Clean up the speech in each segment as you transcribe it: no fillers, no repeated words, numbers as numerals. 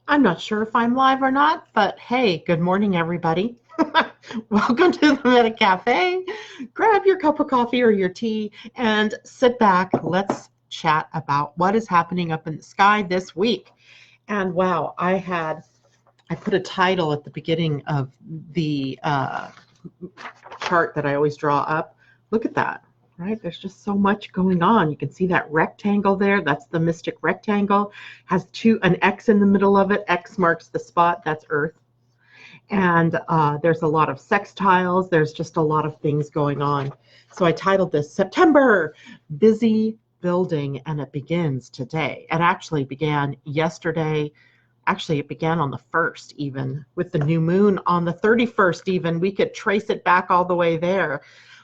I'm not sure if I'm live or not, but hey, good morning, everybody. Welcome to the MetaCafe. Grab your cup of coffee or your tea and sit back. Let's chat about what is happening up in the sky this week. And wow, I put a title at the beginning of the chart that I always draw up. Look at that, right? There's just so much going on. You can see that rectangle there. That's the mystic rectangle. Has an X in the middle of it. X marks the spot. That's Earth. And there's a lot of sextiles. There's just a lot of things going on. So I titled this September Busy Building, and it begins today. It actually began yesterday. Actually, it began on the 1st, even with the new moon on the 31st, even. We could trace it back all the way there,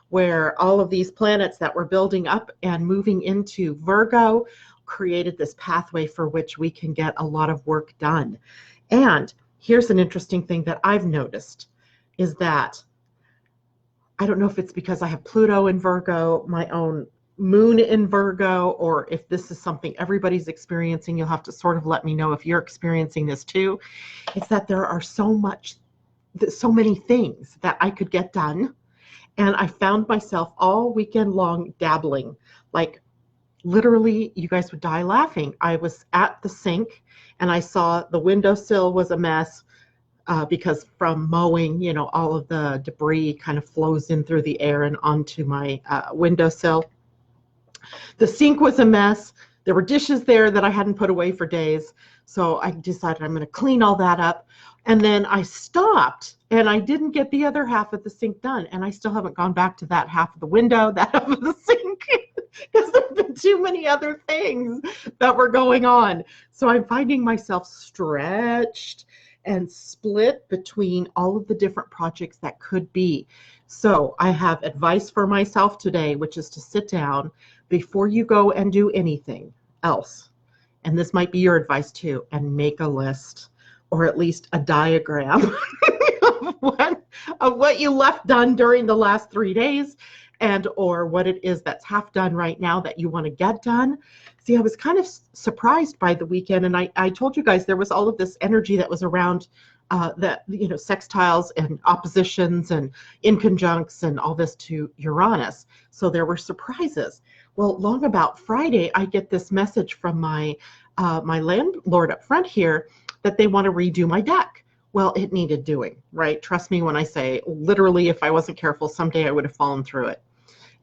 where all of these planets that were building up and moving into Virgo created this pathway for which we can get a lot of work done. And here's an interesting thing that I've noticed is that I don't know if it's because I have Pluto in Virgo, my own moon in Virgo, or if this is something everybody's experiencing. You'll have to sort of let me know if you're experiencing this too. It's that there are so many things that I could get done. And I found myself all weekend long dabbling. Like literally, you guys would die laughing. I was at the sink and I saw the windowsill was a mess. Because from mowing, all of the debris kind of flows in through the air and onto my windowsill. The sink was a mess. There were dishes there that I hadn't put away for days. So I decided I'm going to clean all that up. And then I stopped and I didn't get the other half of the sink done. And I still haven't gone back to that half of the window, that half of the sink, because there have been too many other things that were going on. So I'm finding myself stretched and split between all of the different projects that could be. So I have advice for myself today, which is to sit down before you go and do anything else. And this might be your advice too, and make a list or at least a diagram of what you left done during the last 3 days and or what it is that's half done right now that you want to get done. See, I was kind of surprised by the weekend, and I told you guys there was all of this energy that was around sextiles and oppositions and inconjuncts and all this to Uranus. So there were surprises. Well, long about Friday, I get this message from my landlord up front here that they want to redo my deck. Well, it needed doing, right? Trust me when I say, literally, if I wasn't careful, someday I would have fallen through it.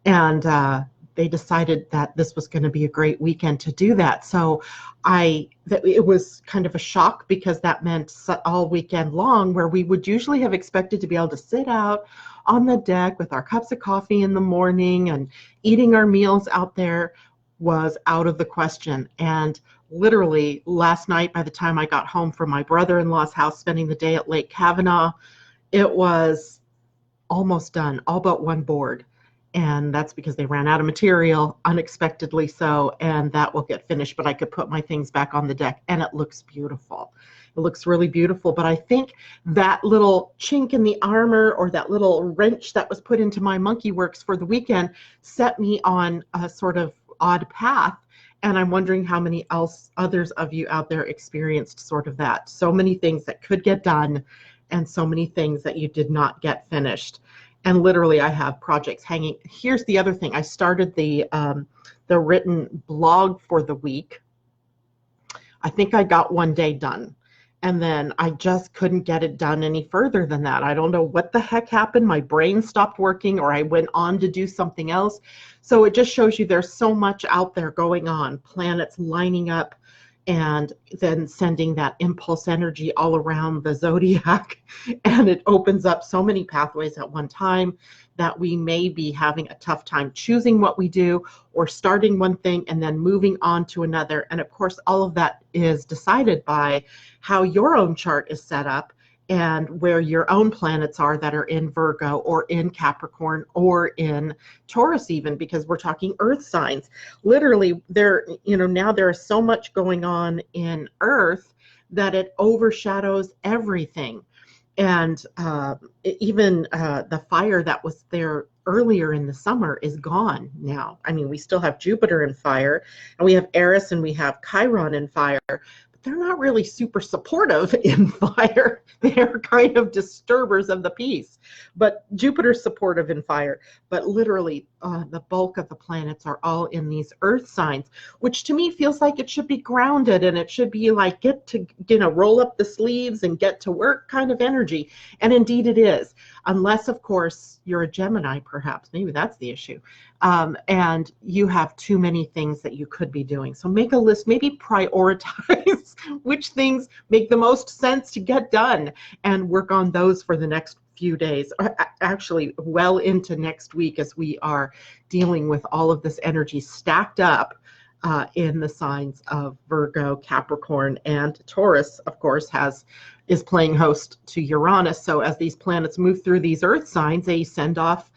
And they decided that this was going to be a great weekend to do that. So it was kind of a shock because that meant all weekend long where we would usually have expected to be able to sit out on the deck with our cups of coffee in the morning and eating our meals out there was out of the question. And literally last night, by the time I got home from my brother-in-law's house, spending the day at Lake Kavanaugh, it was almost done, all but one board. And that's because they ran out of material, unexpectedly so, and that will get finished. But I could put my things back on the deck, and it looks beautiful. It looks really beautiful. But I think that little chink in the armor or that little wrench that was put into my monkey works for the weekend set me on a sort of odd path. And I'm wondering how many others of you out there experienced sort of that. So many things that could get done and so many things that you did not get finished. And literally, I have projects hanging. Here's the other thing. I started the written blog for the week. I think I got one day done. And then I just couldn't get it done any further than that. I don't know what the heck happened. My brain stopped working or I went on to do something else. So it just shows you there's so much out there going on. Planets lining up and then sending that impulse energy all around the zodiac. And it opens up so many pathways at one time that we may be having a tough time choosing what we do or starting one thing and then moving on to another. And of course, all of that is decided by how your own chart is set up and where your own planets are that are in Virgo or in Capricorn or in Taurus even, because we're talking earth signs. Literally, now there is so much going on in Earth that it overshadows everything. And even the fire that was there earlier in the summer is gone now. I mean, we still have Jupiter in fire, and we have Eris and we have Chiron in fire, but they're not really super supportive in fire. They're kind of disturbers of the peace. But Jupiter's supportive in fire. But literally, the bulk of the planets are all in these earth signs, which to me feels like it should be grounded, and it should be like get to, roll up the sleeves and get to work kind of energy. And indeed it is. Unless, of course, you're a Gemini, perhaps. Maybe that's the issue. And you have too many things that you could be doing. So make a list, maybe prioritize which things make the most sense to get done and work on those for the next few days, actually well into next week, as we are dealing with all of this energy stacked up in the signs of Virgo, Capricorn, and Taurus, of course, is playing host to Uranus. So as these planets move through these earth signs, they send off,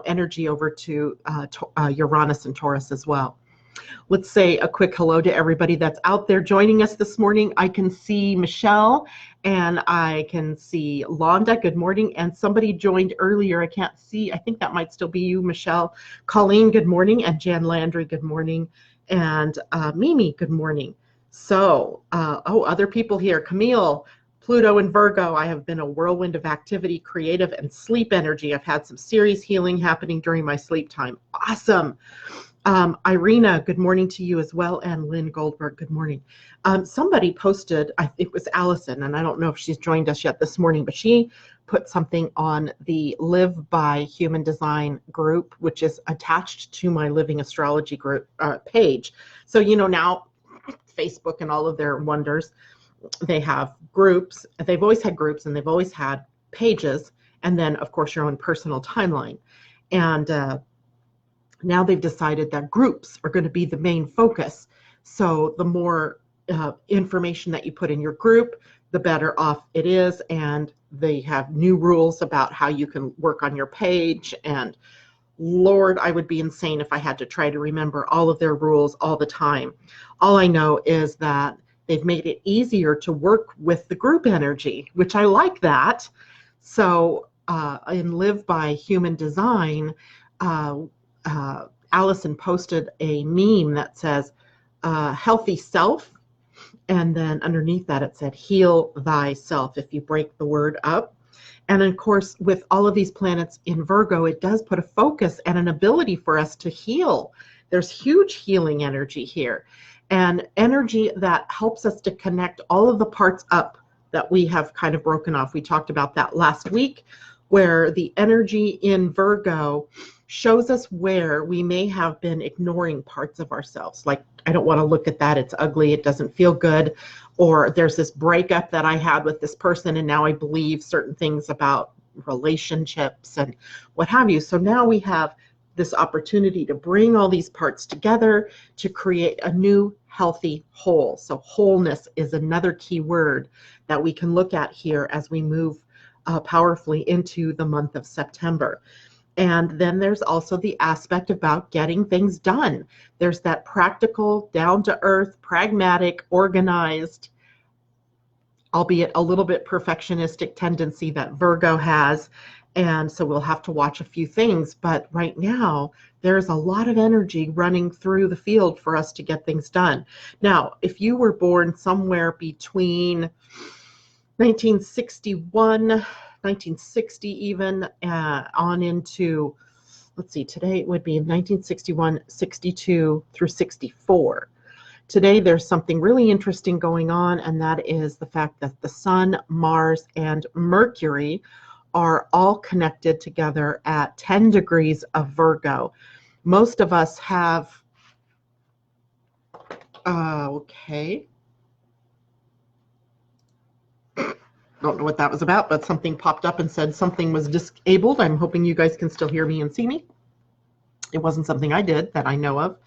energy over to Uranus and Taurus as well. Let's say a quick hello to everybody that's out there joining us this morning. I can see Michelle and I can see Londa. Good morning. And somebody joined earlier. I can't see. I think that might still be you, Michelle. Colleen, good morning. And Jan Landry, good morning. And Mimi, good morning. So, other people here. Camille, Pluto and Virgo. I have been a whirlwind of activity, creative, and sleep energy. I've had some serious healing happening during my sleep time. Awesome. Irina, good morning to you as well. And Lynn Goldberg, good morning. Somebody posted, it was Allison, and I don't know if she's joined us yet this morning, but she put something on the Live by Human Design group, which is attached to my Living Astrology group page. So, now Facebook and all of their wonders, they have groups. They've always had groups, and they've always had pages, and then, of course, your own personal timeline. And now they've decided that groups are going to be the main focus. So the more information that you put in your group, the better off it is. And they have new rules about how you can work on your page. And Lord, I would be insane if I had to try to remember all of their rules all the time. All I know is that they've made it easier to work with the group energy, which I like that. So in Live by Human Design, Allison posted a meme that says, healthy self. And then underneath that, it said, heal thyself, if you break the word up. And of course, with all of these planets in Virgo, it does put a focus and an ability for us to heal. There's huge healing energy here, and energy that helps us to connect all of the parts up that we have kind of broken off. We talked about that last week, where the energy in Virgo shows us where we may have been ignoring parts of ourselves. Like, I don't want to look at that. It's ugly. It doesn't feel good. Or there's this breakup that I had with this person, and now I believe certain things about relationships and what have you. So now we have this opportunity to bring all these parts together to create a new healthy whole. So wholeness is another key word that we can look at here as we move powerfully into the month of September. And then there's also the aspect about getting things done. There's that practical, down-to-earth, pragmatic, organized, albeit a little bit perfectionistic tendency that Virgo has. And so we'll have to watch a few things. But right now, there's a lot of energy running through the field for us to get things done. Now, if you were born somewhere between 1961, 1960 even, on into, let's see, today it would be 1961, 62 through 64. Today there's something really interesting going on, and that is the fact that the Sun, Mars, and Mercury are all connected together at 10 degrees of Virgo. Most of us have, don't know what that was about, but something popped up and said something was disabled. I'm hoping you guys can still hear me and see me. It wasn't something I did that I know of.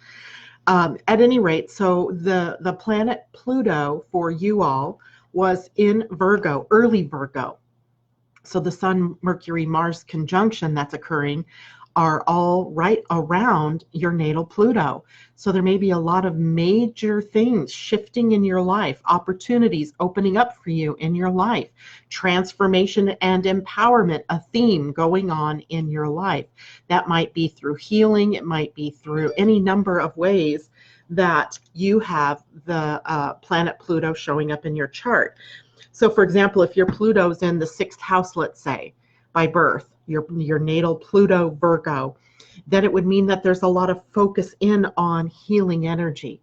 At any rate, so the planet Pluto for you all was in Virgo, early Virgo. So the Sun, Mercury, Mars conjunction that's occurring are all right around your natal Pluto. So there may be a lot of major things shifting in your life, opportunities opening up for you in your life, transformation and empowerment, a theme going on in your life. That might be through healing. It might be through any number of ways that you have the planet Pluto showing up in your chart. So for example, if your Pluto's in the 6th house, let's say, by birth, your natal Pluto Virgo, then it would mean that there's a lot of focus in on healing energy,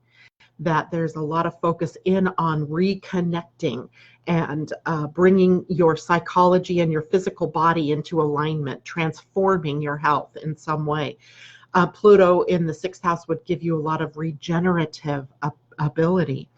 that there's a lot of focus in on reconnecting and bringing your psychology and your physical body into alignment, transforming your health in some way. Pluto in the 6th house would give you a lot of regenerative ability.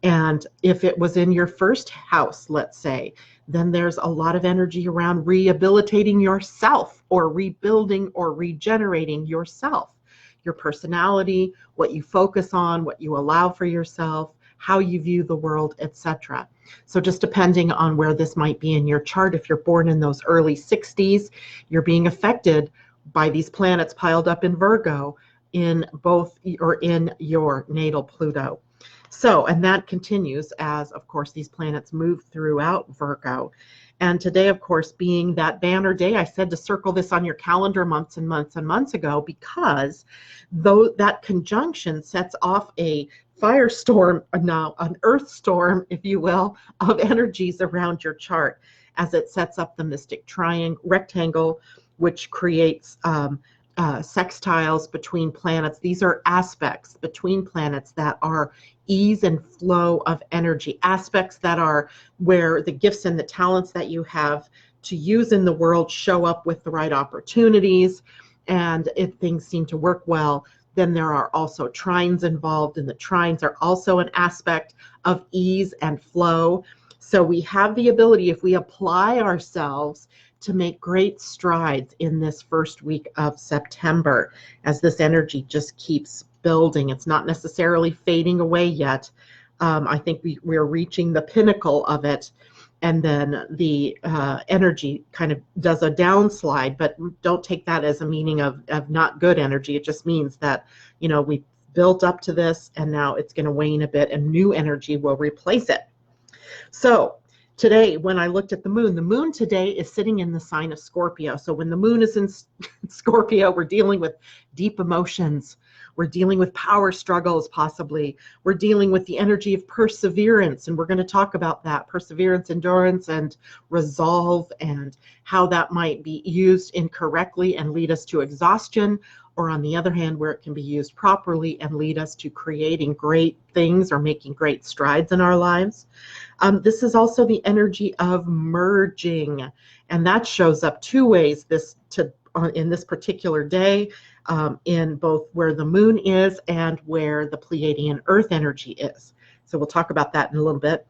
And if it was in your 1st house, let's say, then there's a lot of energy around rehabilitating yourself or rebuilding or regenerating yourself, your personality, what you focus on, what you allow for yourself, how you view the world, etc. So just depending on where this might be in your chart, if you're born in those early 60s, you're being affected by these planets piled up in Virgo in both or in your natal Pluto. So, and that continues as, of course, these planets move throughout Virgo. And today, of course, being that banner day, I said to circle this on your calendar months and months and months ago, because though that conjunction sets off a firestorm, now an earth storm, if you will, of energies around your chart, as it sets up the mystic triangle, rectangle, which creates sextiles between planets. These are aspects between planets that are ease and flow of energy, aspects that are where the gifts and the talents that you have to use in the world show up with the right opportunities. And if things seem to work well, then there are also trines involved, and the trines are also an aspect of ease and flow. So we have the ability, if we apply ourselves, to make great strides in this first week of September, as this energy just keeps building. It's not necessarily fading away yet. I think we're reaching the pinnacle of it, and then the energy kind of does a downslide, but don't take that as a meaning of not good energy. It just means that, you know, we built up to this and now it's going to wane a bit and new energy will replace it. So today, when I looked at the moon today is sitting in the sign of Scorpio. So when the moon is in Scorpio, we're dealing with deep emotions. We're dealing with power struggles, possibly. We're dealing with the energy of perseverance, and we're going to talk about that, perseverance, endurance, and resolve, and how that might be used incorrectly and lead us to exhaustion, or on the other hand, where it can be used properly and lead us to creating great things or making great strides in our lives. This is also the energy of merging, and that shows up two ways in this particular day, in both where the moon is and where the Pleiadian-Earth energy is. So we'll talk about that in a little bit.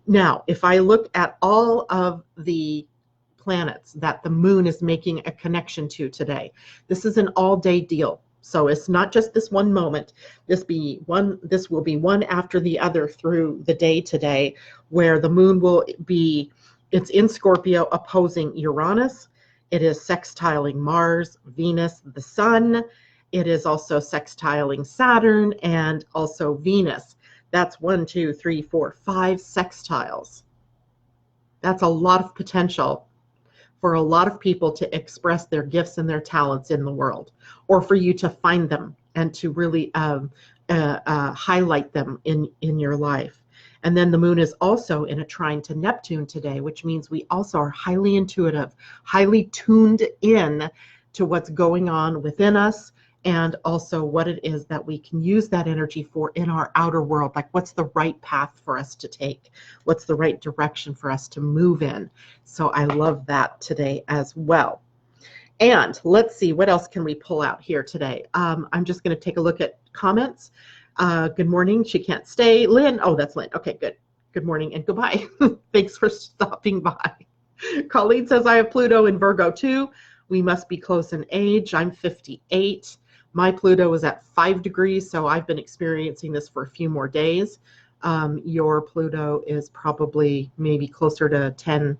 Now, if I look at all of the planets that the moon is making a connection to today, this is an all-day deal. So it's not just this one moment. This will be one after the other through the day today, where the moon will be, it's in Scorpio opposing Uranus. It is sextiling Mars, Venus, the Sun. It is also sextiling Saturn and also Venus. That's 1, 2, 3, 4, 5 sextiles. That's a lot of potential for a lot of people to express their gifts and their talents in the world, or for you to find them and to really highlight them in your life. And then the moon is also in a trine to Neptune today, which means we also are highly intuitive, highly tuned in to what's going on within us, and also what it is that we can use that energy for in our outer world. Like, what's the right path for us to take? What's the right direction for us to move in? So I love that today as well. And let's see, what else can we pull out here today? I'm just going to take a look at comments. Good morning. She can't stay. Lynn. Oh, that's Lynn. Okay, good. Good morning and goodbye. Thanks for stopping by. Colleen says, I have Pluto in Virgo too. We must be close in age. I'm 58. My Pluto is at 5 degrees, so I've been experiencing this for a few more days. Your Pluto is probably maybe closer to 10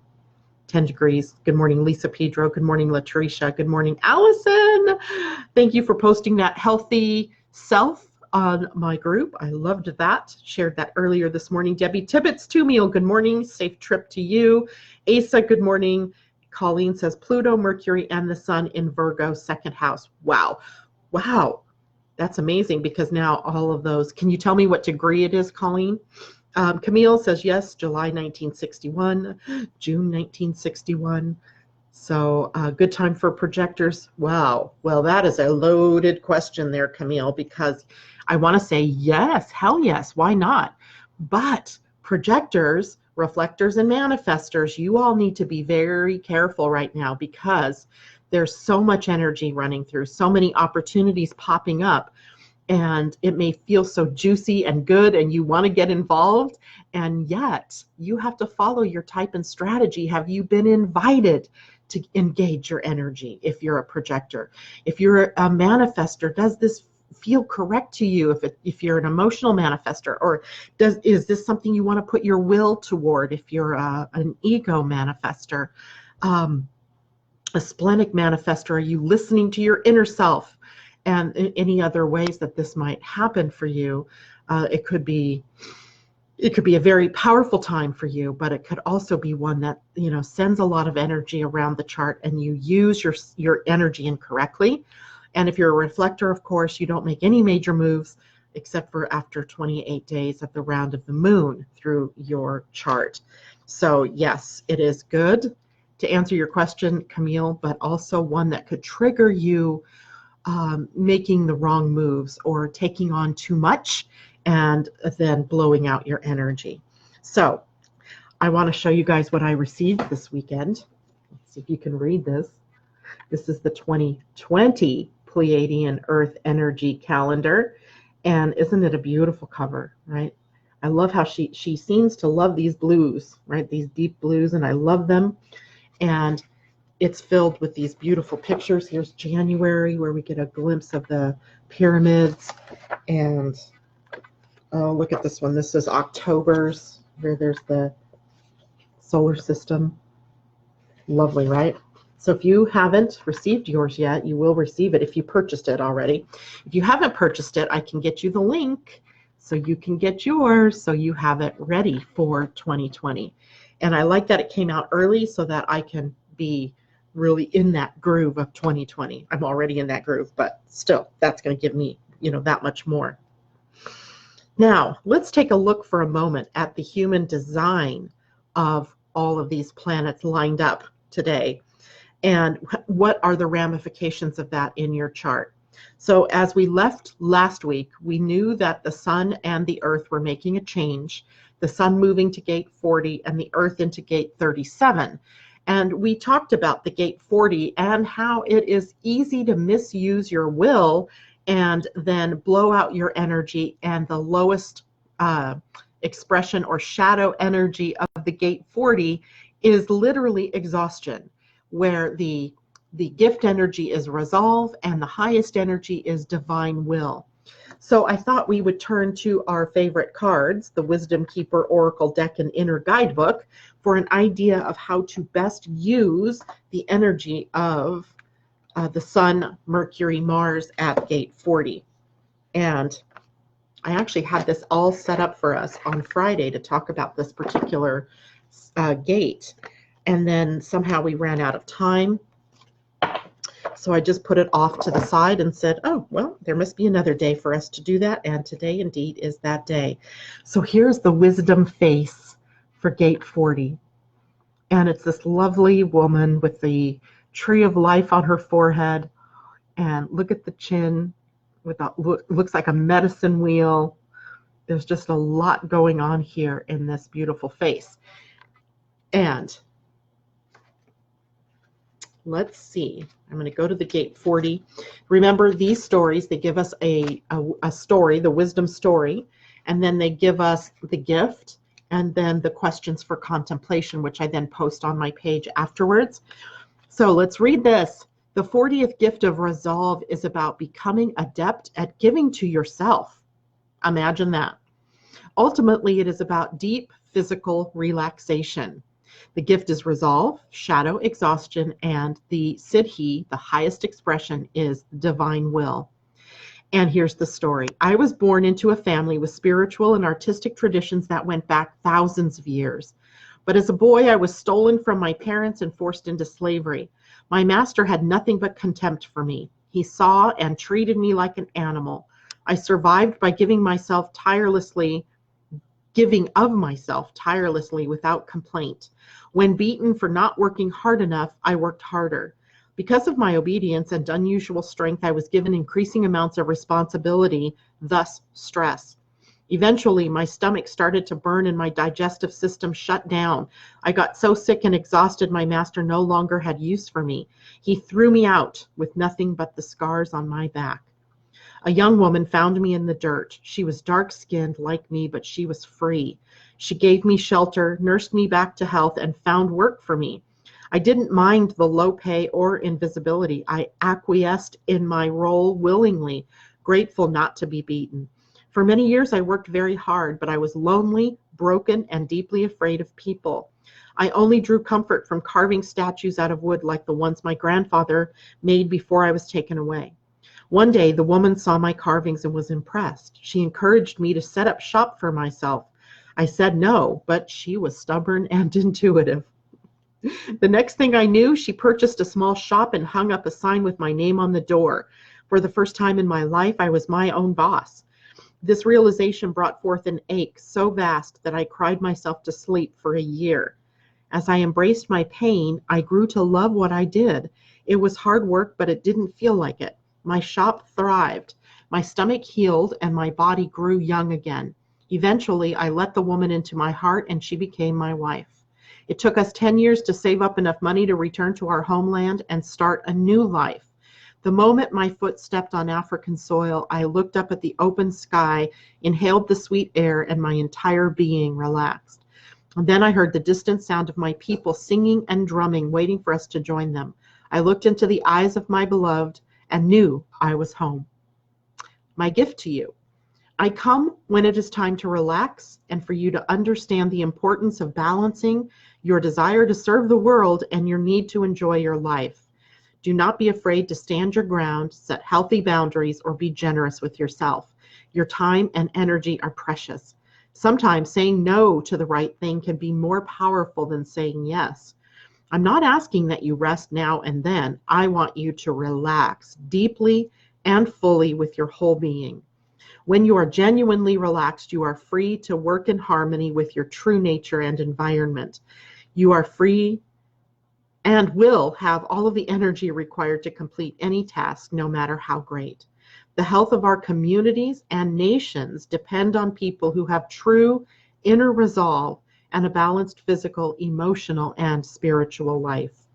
degrees. Good morning, Lisa Pedro. Good morning, Latricia. Good morning, Allison. Thank you for posting that healthy self on my group. I loved that. Shared that earlier this morning. Debbie Tibbetts, 2 meal. Good morning. Safe trip to you. Asa, good morning. Colleen says Pluto, Mercury, and the Sun in Virgo, 2nd house. Wow. Wow. That's amazing, because now all of those, can you tell me what degree it is, Colleen? Camille says yes, July 1961, June 1961. So good time for projectors. Wow. Well, that is a loaded question there, Camille, because I want to say yes, hell yes, why not? But projectors, reflectors, and manifestors, you all need to be very careful right now, because there's so much energy running through, so many opportunities popping up, and it may feel so juicy and good and you want to get involved, and yet you have to follow your type and strategy. Have you been invited to engage your energy? If you're a projector, if you're a manifestor, does this feel correct to you? If you're an emotional manifestor, or is this something you want to put your will toward? If you're an ego manifestor, a splenic manifestor, are you listening to your inner self? And any other ways that this might happen for you. It could be a very powerful time for you, but it could also be one that, you know, sends a lot of energy around the chart, and you use your energy incorrectly. And if you're a reflector, of course, you don't make any major moves except for after 28 days of the round of the moon through your chart. So yes, it is good to answer your question, Camille, but also one that could trigger you making the wrong moves or taking on too much and then blowing out your energy. So I want to show you guys what I received this weekend. Let's see if you can read this. This is the 2020 Pleiadian-Earth energy calendar. And isn't it a beautiful cover, right? I love how she seems to love these blues, right? These deep blues, and I love them. And it's filled with these beautiful pictures. Here's January, where we get a glimpse of the pyramids. And oh, look at this one. This is October's, where there's the solar system. Lovely, right? So if you haven't received yours yet, you will receive it if you purchased it already. If you haven't purchased it, I can get you the link so you can get yours, so you have it ready for 2020. And I like that it came out early so that I can be really in that groove of 2020. I'm already in that groove, but still, that's going to give me, you know, that much more. Now, let's take a look for a moment at the human design of all of these planets lined up today, and what are the ramifications of that in your chart. So as we left last week, we knew that the Sun and the Earth were making a change, the Sun moving to gate 40 and the Earth into gate 37. And we talked about the gate 40 and how it is easy to misuse your will and then blow out your energy, and the lowest expression or shadow energy of the gate 40 is literally exhaustion, where the gift energy is resolve and the highest energy is divine will. So I thought we would turn to our favorite cards, the Wisdom Keeper Oracle Deck and Inner Guidebook, for an idea of how to best use the energy of the Sun, Mercury, Mars at gate 40. And I actually had this all set up for us on Friday to talk about this particular gate. And then somehow we ran out of time. So I just put it off to the side and said, oh, well, there must be another day for us to do that. And today indeed is that day. So here's the wisdom face for gate 40. And it's this lovely woman with the tree of life on her forehead. And look at the chin with a, looks like a medicine wheel. There's just a lot going on here in this beautiful face. And let's see. I'm going to go to the gate 40. Remember, these stories, they give us a story, the wisdom story, and then they give us the gift, and then the questions for contemplation, which I then post on my page afterwards. So let's read this. The 40th gift of resolve is about becoming adept at giving to yourself. Imagine that. Ultimately, it is about deep physical relaxation. The gift is resolve, shadow, exhaustion, and the siddhi, the highest expression, is divine will. And here's the story. I was born into a family with spiritual and artistic traditions that went back thousands of years. But as a boy, I was stolen from my parents and forced into slavery. My master had nothing but contempt for me. He saw and treated me like an animal. I survived by giving of myself tirelessly without complaint. When beaten for not working hard enough, I worked harder. Because of my obedience and unusual strength, I was given increasing amounts of responsibility, thus stress. Eventually, my stomach started to burn and my digestive system shut down. I got so sick and exhausted, my master no longer had use for me. He threw me out with nothing but the scars on my back. A young woman found me in the dirt. She was dark-skinned like me, but she was free. She gave me shelter, nursed me back to health, and found work for me. I didn't mind the low pay or invisibility. I acquiesced in my role willingly, grateful not to be beaten. For many years, I worked very hard, but I was lonely, broken, and deeply afraid of people. I only drew comfort from carving statues out of wood like the ones my grandfather made before I was taken away. One day, the woman saw my carvings and was impressed. She encouraged me to set up shop for myself. I said no, but she was stubborn and intuitive. The next thing I knew, she purchased a small shop and hung up a sign with my name on the door. For the first time in my life, I was my own boss. This realization brought forth an ache so vast that I cried myself to sleep for a year. As I embraced my pain, I grew to love what I did. It was hard work, but it didn't feel like it. My shop thrived. My stomach healed and my body grew young again. Eventually, I let the woman into my heart and she became my wife. It took us 10 years to save up enough money to return to our homeland and start a new life. The moment my foot stepped on African soil, I looked up at the open sky, inhaled the sweet air, and my entire being relaxed. And then I heard the distant sound of my people singing and drumming, waiting for us to join them. I looked into the eyes of my beloved and knew I was home. My gift to you. I come when it is time to relax and for you to understand the importance of balancing your desire to serve the world and your need to enjoy your life. Do not be afraid to stand your ground, set healthy boundaries, or be generous with yourself. Your time and energy are precious. Sometimes saying no to the right thing can be more powerful than saying yes. I'm not asking that you rest now and then. I want you to relax deeply and fully with your whole being. When you are genuinely relaxed, you are free to work in harmony with your true nature and environment. You are free and will have all of the energy required to complete any task, no matter how great. The health of our communities and nations depend on people who have true inner resolve and a balanced physical, emotional, and spiritual life.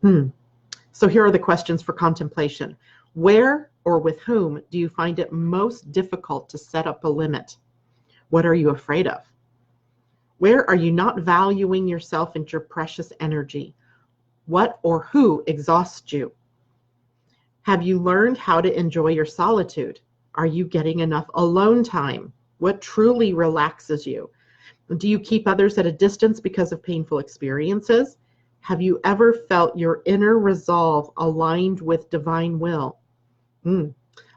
So here are the questions for contemplation. Where or with whom do you find it most difficult to set up a limit? What are you afraid of? Where are you not valuing yourself and your precious energy? What or who exhausts you? Have you learned how to enjoy your solitude? Are you getting enough alone time? What truly relaxes you? Do you keep others at a distance because of painful experiences? Have you ever felt your inner resolve aligned with divine will?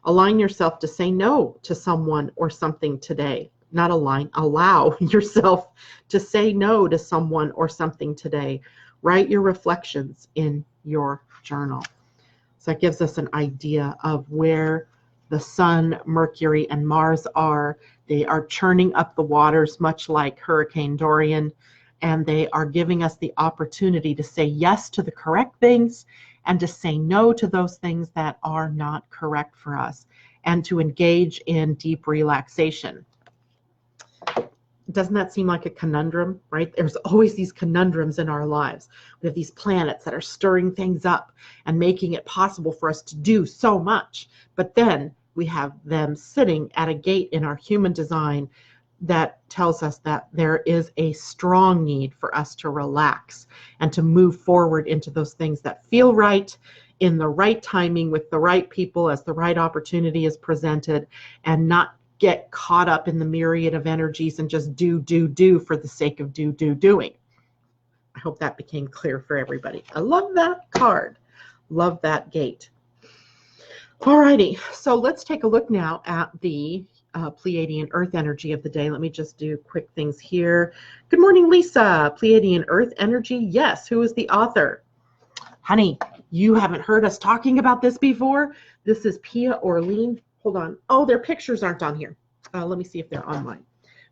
Align yourself to say no to someone or something today. Not align, allow yourself to say no to someone or something today. Write your reflections in your journal. So that gives us an idea of where the Sun, Mercury, and Mars are. They are churning up the waters, much like Hurricane Dorian, and they are giving us the opportunity to say yes to the correct things and to say no to those things that are not correct for us, and to engage in deep relaxation. Doesn't that seem like a conundrum, right? There's always these conundrums in our lives. We have these planets that are stirring things up and making it possible for us to do so much. But then we have them sitting at a gate in our human design that tells us that there is a strong need for us to relax and to move forward into those things that feel right, in the right timing, with the right people, as the right opportunity is presented, and not get caught up in the myriad of energies and just do for the sake of doing. I hope that became clear for everybody. I love that card. Love that gate. Alrighty, so let's take a look now at the Pleiadian-Earth energy of the day. Let me just do quick things here. Good morning, Lisa. Pleiadian-Earth energy. Yes, who is the author? Honey, you haven't heard us talking about this before. This is Pia Orlean hold on. Oh, their pictures aren't on here. Let me see if they're on mine.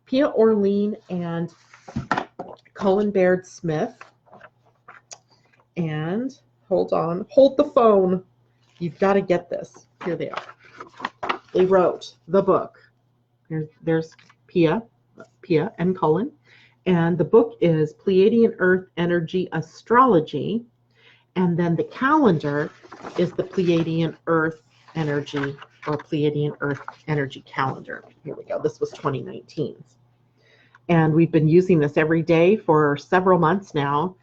Pia Orlean and Cullen Baird Smith. And hold on. Hold the phone. You've got to get this. Here they are. They wrote the book. There's Pia and Cullen. And the book is Pleiadian-Earth Energy Astrology. And then the calendar is the Pleiadian-Earth Energy or Pleiadian-Earth Energy Calendar. Here we go. This was 2019. And we've been using this every day for several months now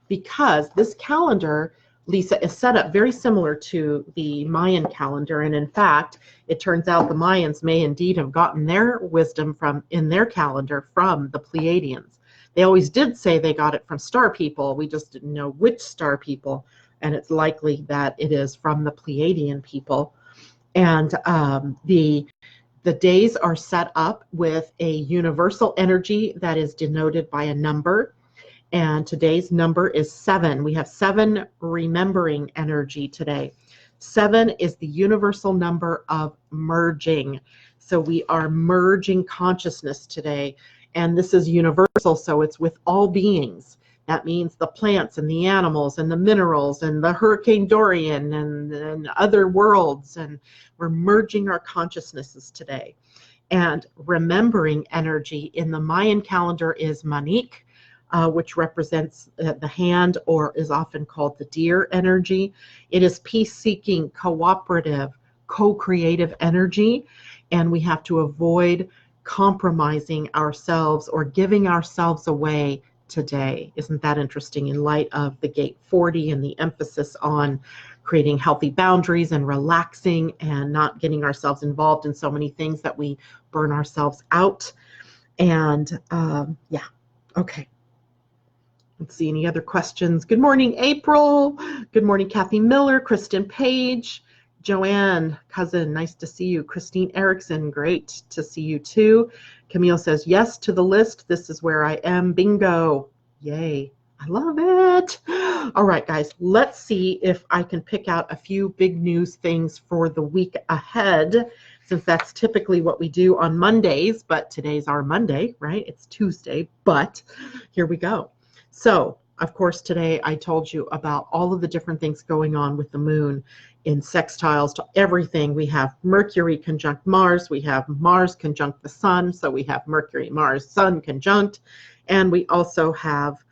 because this calendar, Lisa, is set up very similar to the Mayan calendar. And in fact, it turns out the Mayans may indeed have gotten their wisdom in their calendar from the Pleiadians. They always did say they got it from star people. We just didn't know which star people. And it's likely that it is from the Pleiadian people. And the days are set up with a universal energy that is denoted by a number. And today's number is 7. We have 7 remembering energy today. 7 is the universal number of merging. So we are merging consciousness today. And this is universal, so it's with all beings. That means the plants and the animals and the minerals and the Hurricane Dorian and other worlds. And we're merging our consciousnesses today. And remembering energy in the Mayan calendar is Manique, which represents the hand or is often called the deer energy. It is peace-seeking, cooperative, co-creative energy. And we have to avoid compromising ourselves or giving ourselves away today. Isn't that interesting in light of the Gate 40 and the emphasis on creating healthy boundaries and relaxing and not getting ourselves involved in so many things that we burn ourselves out. And yeah, okay. Let's see, any other questions? Good morning, April. Good morning, Kathy Miller, Kristen Page, Joanne, cousin, nice to see you. Christine Erickson, great to see you too. Camille says, yes to the list. This is where I am. Bingo. Yay. I love it. All right, guys, let's see if I can pick out a few big news things for the week ahead, since that's typically what we do on Mondays, but today's our Monday, right? It's Tuesday, but here we go. So, of course, today I told you about all of the different things going on with the moon in sextiles to everything. We have Mercury conjunct Mars, we have Mars conjunct the Sun, so we have Mercury, Mars, Sun conjunct, and we also have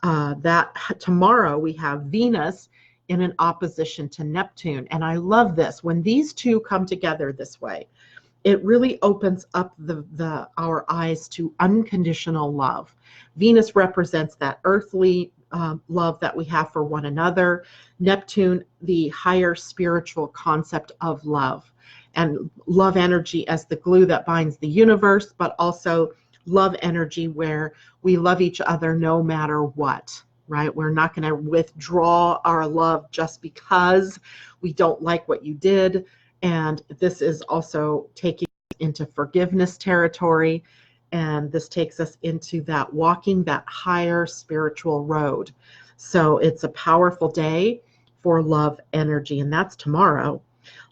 that tomorrow we have Venus in an opposition to Neptune. And I love this. When these two come together this way, it really opens up our eyes to unconditional love. Venus represents that earthly love that we have for one another. Neptune, the higher spiritual concept of love, and love energy as the glue that binds the universe, but also love energy where we love each other no matter what, right? We're not going to withdraw our love just because we don't like what you did. And this is also taking into forgiveness territory. And this takes us into that walking that higher spiritual road. So it's a powerful day for love energy, and that's tomorrow.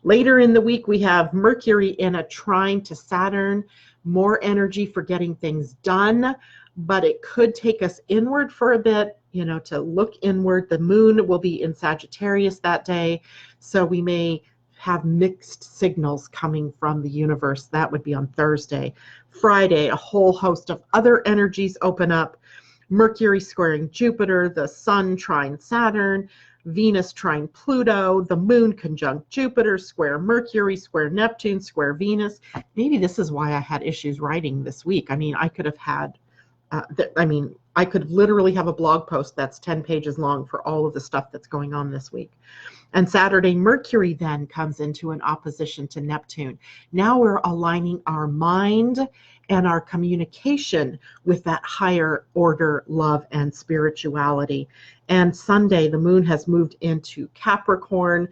Later in the week, we have Mercury in a trine to Saturn, more energy for getting things done, but it could take us inward for a bit, to look inward. The moon will be in Sagittarius that day, so we may have mixed signals coming from the universe. That would be on Thursday. Friday, a whole host of other energies open up. Mercury squaring Jupiter, the Sun trine Saturn, Venus trine Pluto, the moon conjunct Jupiter, square Mercury, square Neptune, square Venus. Maybe this is why I had issues writing this week. I mean, I could have had, I could literally have a blog post that's 10 pages long for all of the stuff that's going on this week. And Saturday, Mercury then comes into an opposition to Neptune. Now we're aligning our mind and our communication with that higher order love and spirituality. And Sunday, the moon has moved into Capricorn.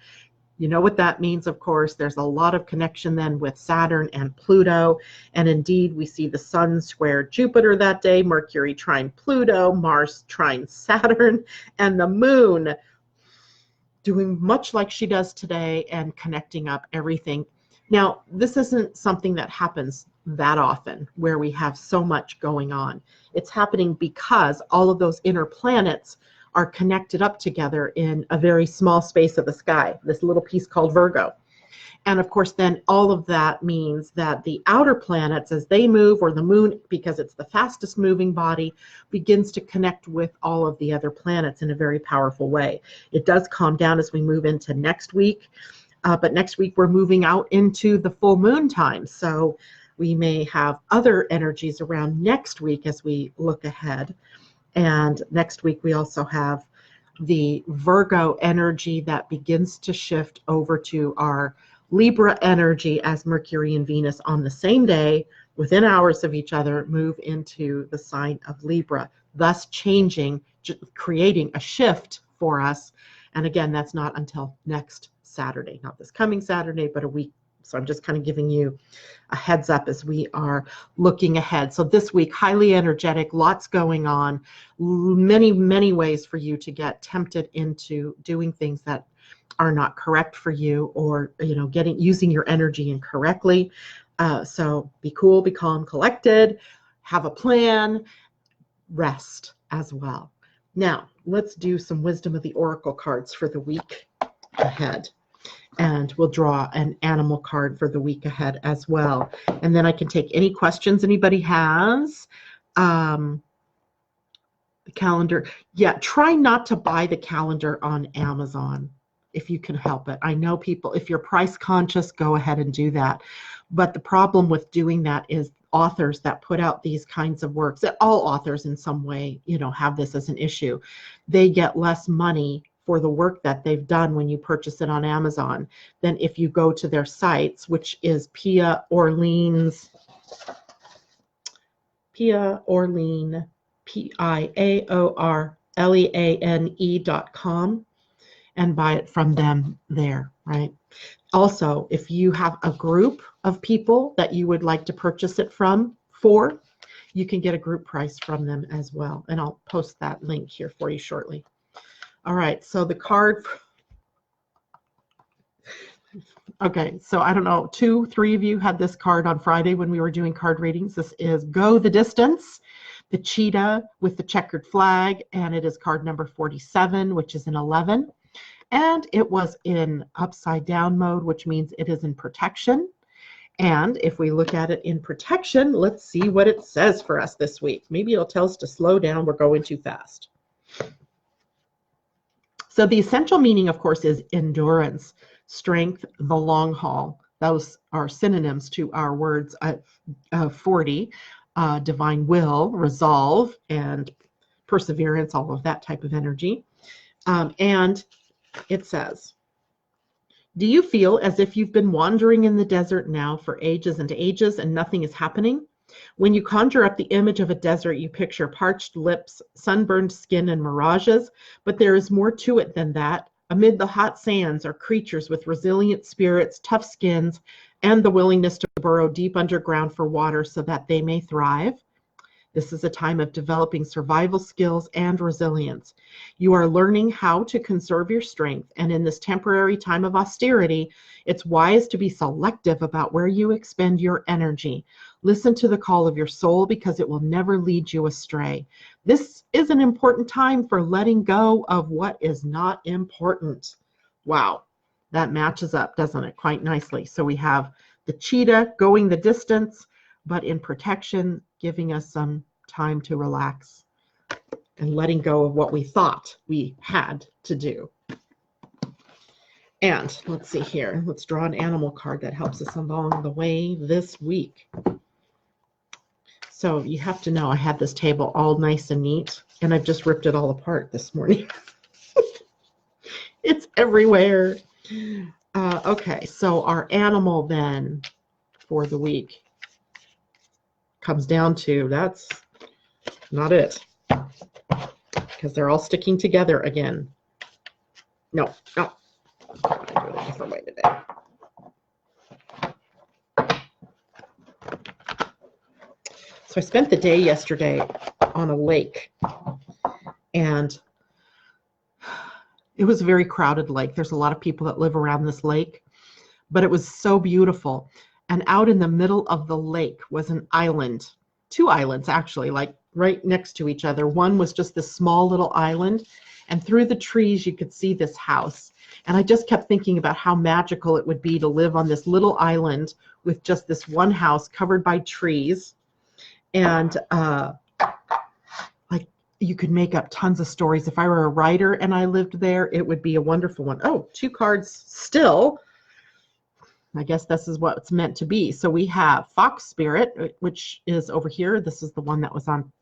You know what that means, of course. There's a lot of connection then with Saturn and Pluto. And indeed, we see the Sun square Jupiter that day, Mercury trine Pluto, Mars trine Saturn, and the moon doing much like she does today and connecting up everything Now, this isn't something that happens that often where we have so much going on. It's happening because all of those inner planets are connected up together in a very small space of the sky, this little piece called Virgo. And of course, then all of that means that the outer planets, as they move, or the moon, because it's the fastest moving body, begins to connect with all of the other planets in a very powerful way. It does calm down as we move into next week. But next week we're moving out into the full moon time. So we may have other energies around next week as we look ahead. And next week we also have the Virgo energy that begins to shift over to our Libra energy as Mercury and Venus on the same day, within hours of each other, move into the sign of Libra, thus changing, creating a shift for us. And again, that's not until next Saturday, not this coming Saturday, but a week. So I'm just kind of giving you a heads up as we are looking ahead. So this week, highly energetic, lots going on, many, many ways for you to get tempted into doing things that are not correct for you, or using your energy incorrectly. So be cool, be calm, collected, have a plan, rest as well. Now let's do some wisdom of the oracle cards for the week ahead, and we'll draw an animal card for the week ahead as well, and then I can take any questions anybody has. The calendar, yeah, try not to buy the calendar on Amazon if you can help it. I know people, if you're price conscious, go ahead and do that. But the problem with doing that is authors that put out these kinds of works, that all authors in some way, have this as an issue. They get less money for the work that they've done when you purchase it on Amazon than if you go to their sites, which is Pia Orlean, PIAORLEANE.com, and buy it from them there, right? Also, if you have a group of people that you would like to purchase it for, you can get a group price from them as well. And I'll post that link here for you shortly. All right, so the card. Okay, so I don't know, 2-3 of you had this card on Friday when we were doing card readings. This is Go the Distance, the cheetah with the checkered flag, and it is card number 47, which is an 11. And it was in upside down mode, which means it is in protection. And if we look at it in protection, let's see what it says for us this week. Maybe it'll tell us to slow down. We're going too fast. So the essential meaning, of course, is endurance, strength, the long haul. Those are synonyms to our words 40, divine will, resolve, and perseverance, all of that type of energy. And it says, do you feel as if you've been wandering in the desert now for ages and ages and nothing is happening? When you conjure up the image of a desert, you picture parched lips, sunburned skin, and mirages, but there is more to it than that. Amid the hot sands are creatures with resilient spirits, tough skins, and the willingness to burrow deep underground for water so that they may thrive. This is a time of developing survival skills and resilience. You are learning how to conserve your strength, and in this temporary time of austerity, it's wise to be selective about where you expend your energy. Listen to the call of your soul because it will never lead you astray. This is an important time for letting go of what is not important. Wow, that matches up, doesn't it, quite nicely. So we have the cheetah going the distance, but in protection, giving us some time to relax and letting go of what we thought we had to do. And let's see here. Let's draw an animal card that helps us along the way this week. So you have to know I had this table all nice and neat, and I've just ripped it all apart this morning. It's everywhere. Okay, so our animal then for the week comes down to, that's not it, because they're all sticking together again. No. I'm going to do it a different way today. So I spent the day yesterday on a lake, and it was a very crowded lake. There's a lot of people that live around this lake, but it was so beautiful. And out in the middle of the lake was an island, two islands actually, like right next to each other. One was just this small little island, and through the trees you could see this house. And I just kept thinking about how magical it would be to live on this little island with just this one house covered by trees. And like you could make up tons of stories. If I were a writer and I lived there, it would be a wonderful one. Oh, 2 cards still. I guess this is what it's meant to be. So we have Fox Spirit, which is over here. This is the one that was on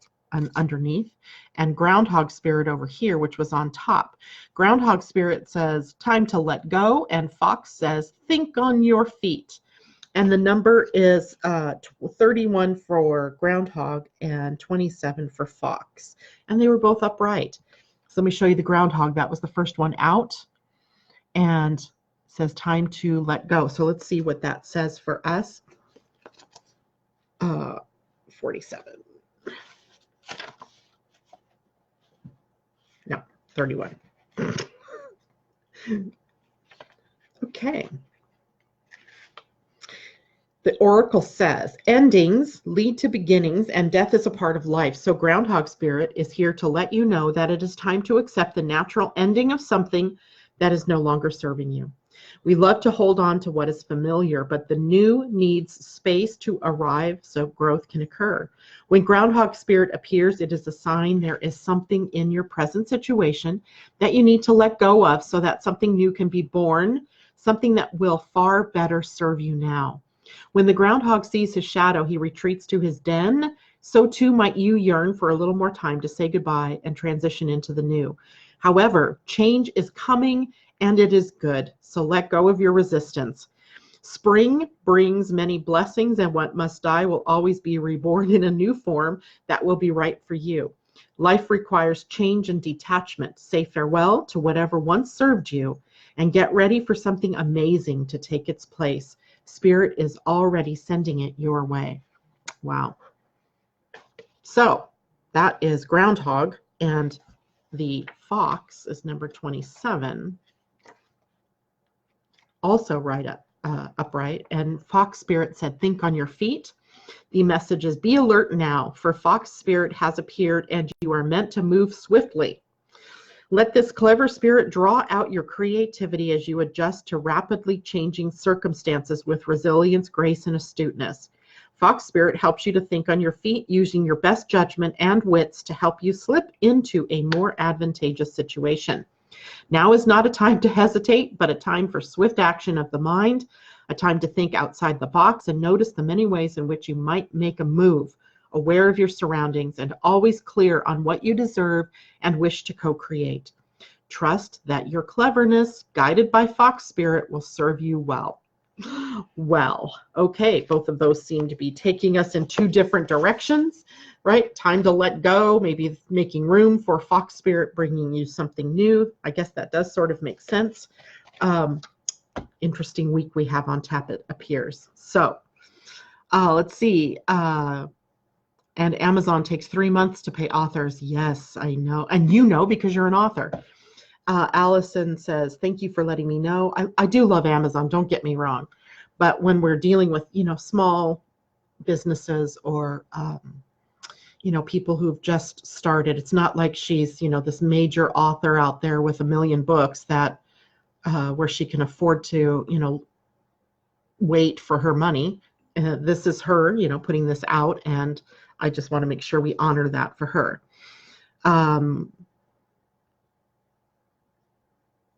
underneath, and Groundhog Spirit over here, which was on top. Groundhog Spirit says, time to let go, and Fox says, think on your feet. And the number is 31 for Groundhog and 27 for Fox. And they were both upright. So let me show you the Groundhog. That was the first one out. And it says time to let go. So let's see what that says for us. 47. No, 31. Okay. The oracle says, endings lead to beginnings and death is a part of life. So Groundhog Spirit is here to let you know that it is time to accept the natural ending of something that is no longer serving you. We love to hold on to what is familiar, but the new needs space to arrive so growth can occur. When Groundhog Spirit appears, it is a sign there is something in your present situation that you need to let go of so that something new can be born, something that will far better serve you now. When the groundhog sees his shadow, he retreats to his den. So too might you yearn for a little more time to say goodbye and transition into the new. However, change is coming and it is good. So let go of your resistance. Spring brings many blessings, and what must die will always be reborn in a new form that will be right for you. Life requires change and detachment. Say farewell to whatever once served you and get ready for something amazing to take its place. Spirit is already sending it your way. Wow. So that is Groundhog, and the Fox is number 27. Also right upright. And Fox Spirit said, think on your feet. The message is, be alert now, for Fox Spirit has appeared and you are meant to move swiftly. Let this clever spirit draw out your creativity as you adjust to rapidly changing circumstances with resilience, grace, and astuteness. Fox Spirit helps you to think on your feet, using your best judgment and wits to help you slip into a more advantageous situation. Now is not a time to hesitate, but a time for swift action of the mind, a time to think outside the box and notice the many ways in which you might make a move, aware of your surroundings and always clear on what you deserve and wish to co-create. Trust that your cleverness, guided by Fox Spirit, will serve you well. Well, okay, both of those seem to be taking us in two different directions, right? Time to let go, maybe making room for Fox Spirit bringing you something new. I guess that does sort of make sense. Interesting week we have on tap, it appears. So let's see. And Amazon takes 3 months to pay authors. Yes, I know. And you know because you're an author. Allison says, thank you for letting me know. I do love Amazon, don't get me wrong. But when we're dealing with, small businesses or, people who've just started, it's not like she's, this major author out there with 1 million books that where she can afford to, wait for her money. This is her, putting this out, and I just want to make sure we honor that for her.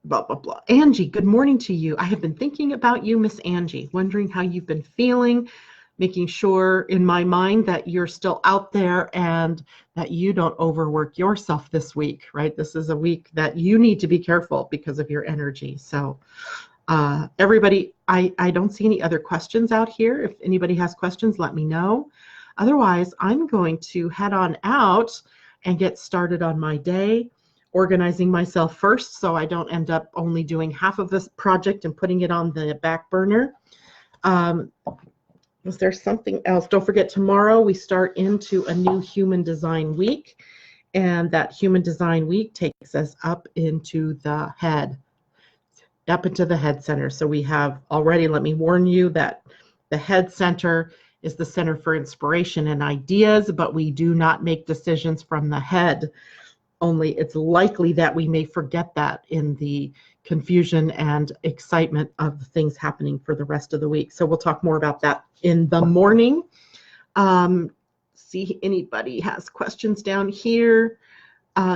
Blah, blah, blah. Angie, good morning to you. I have been thinking about you, Miss Angie, wondering how you've been feeling, making sure in my mind that you're still out there and that you don't overwork yourself this week, right? This is a week that you need to be careful because of your energy. So everybody, I don't see any other questions out here. If anybody has questions, let me know. Otherwise, I'm going to head on out and get started on my day, organizing myself first so I don't end up only doing half of this project and putting it on the back burner. Was there something else? Don't forget, tomorrow we start into a new Human Design Week, and that Human Design Week takes us up into the head. up into the head center. So we have already, let me warn you that the head center is the center for inspiration and ideas, but we do not make decisions from the head. Only it's likely that we may forget that in the confusion and excitement of the things happening for the rest of the week. So we'll talk more about that in the morning. See anybody has questions down here.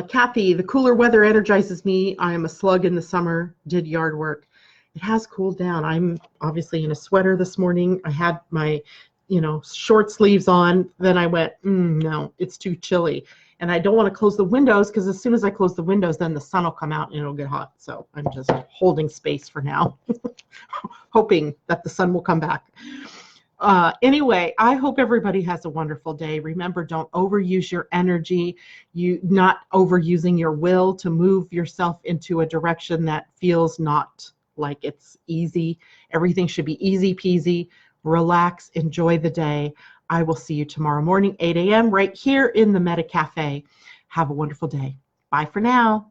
Kathy, the cooler weather energizes me. I am a slug in the summer, did yard work. It has cooled down. I'm obviously in a sweater this morning. I had my, short sleeves on. Then I went, no, it's too chilly. And I don't want to close the windows because as soon as I close the windows, then the sun will come out and it'll get hot. So I'm just holding space for now, hoping that the sun will come back. Anyway, I hope everybody has a wonderful day. Remember, don't overuse your energy. You not overusing your will to move yourself into a direction that feels not like it's easy. Everything should be easy peasy. Relax, enjoy the day. I will see you tomorrow morning, 8 a.m. right here in the MetaCafe. Have a wonderful day. Bye for now.